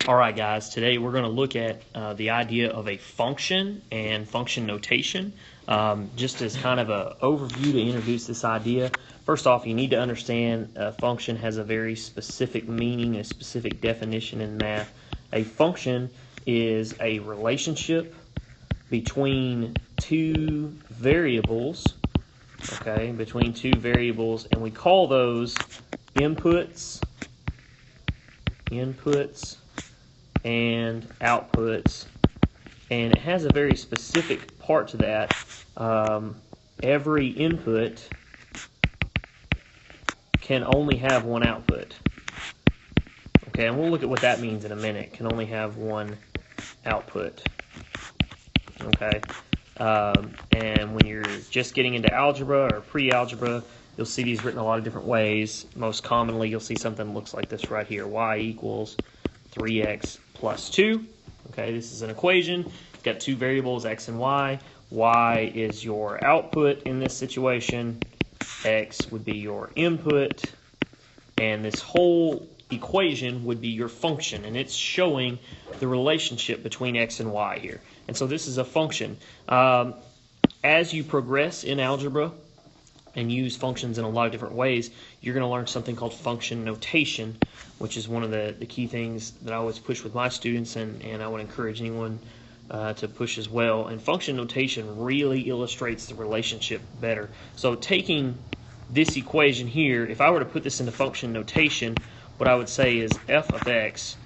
All right, guys, today we're going to look at the idea of a function and function notation. Just as kind of an overview to introduce this idea, first off, you need to understand a function has a very specific meaning, a specific definition in math. A function is a relationship between two variables, and we call those inputs and outputs, and it has a very specific part to that. Every input can only have one output. Okay, and we'll look at what that means in a minute. Can only have one output. Okay, and when you're just getting into algebra or pre-algebra, you'll see these written a lot of different ways. Most commonly, you'll see something that looks like this right here: y equals 3x plus 2. Okay, this is an equation. You've got two variables, x and y. Y is your output in this situation. X would be your input. And this whole equation would be your function. And it's showing the relationship between x and y here. And so this is a function. As you progress in algebra and use functions in a lot of different ways, you're going to learn something called function notation, which is one of the key things that I always push with my students, and I would encourage anyone to push as well. And function notation really illustrates the relationship better. So taking this equation here, if I were to put this into function notation, what I would say is f of x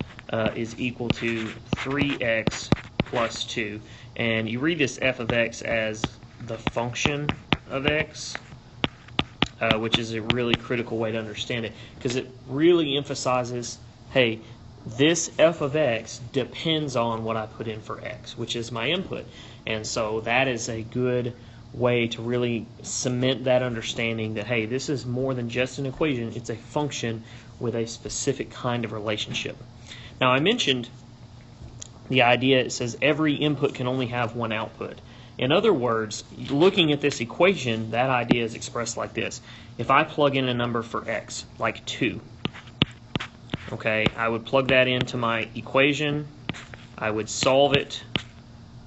is equal to 3x plus 2. And you read this f of x as the function of x, which is a really critical way to understand it, because it really emphasizes, hey, this f of x depends on what I put in for x, which is my input. And so that is a good way to really cement that understanding that, hey, this is more than just an equation. It's a function with a specific kind of relationship. Now, I mentioned the idea, it says every input can only have one output. In other words, looking at this equation, that idea is expressed like this. If I plug in a number for x, like 2, okay, I would plug that into my equation. I would solve it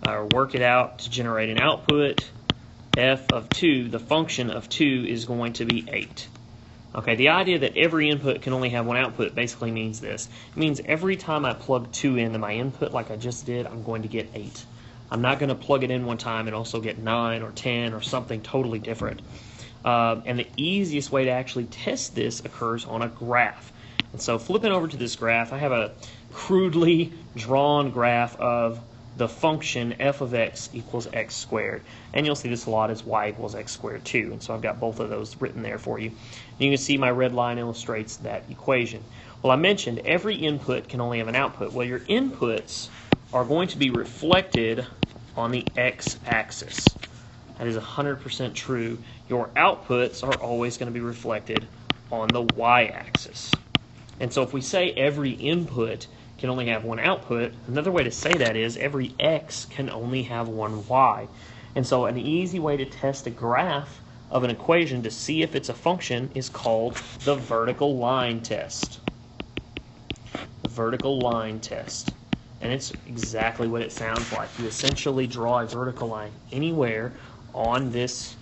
or work it out to generate an output. F of 2, the function of 2, is going to be 8. Okay, the idea that every input can only have one output basically means this. It means every time I plug 2 into my input like I just did, I'm going to get 8. I'm not going to plug it in one time and also get 9 or 10 or something totally different. And the easiest way to actually test this occurs on a graph. And so flipping over to this graph, I have a crudely drawn graph of the function f of x equals x squared. And you'll see this a lot as y equals x squared too. And so I've got both of those written there for you. And you can see my red line illustrates that equation. Well, I mentioned every input can only have an output. Well, your inputs are going to be reflected on the x-axis. That is 100% true. Your outputs are always going to be reflected on the y-axis. And so if we say every input can only have one output, another way to say that is every x can only have one y. And so an easy way to test a graph of an equation to see if it's a function is called the vertical line test. The vertical line test. And it's exactly what it sounds like. You essentially draw a vertical line anywhere on this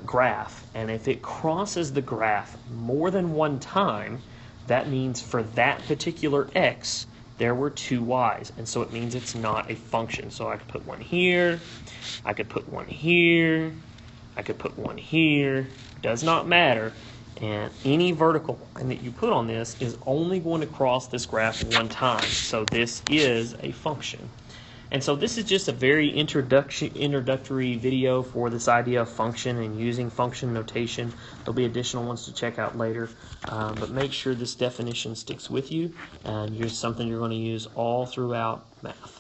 graph, and if it crosses the graph more than one time, that means for that particular x, there were two y's, and so it means it's not a function. So I could put one here, I could put one here, I could put one here, does not matter. And any vertical line that you put on this is only going to cross this graph one time. So this is a function. And so this is just a very introductory video for this idea of function and using function notation. There'll be additional ones to check out later. But make sure this definition sticks with you, and here's something you're going to use all throughout math.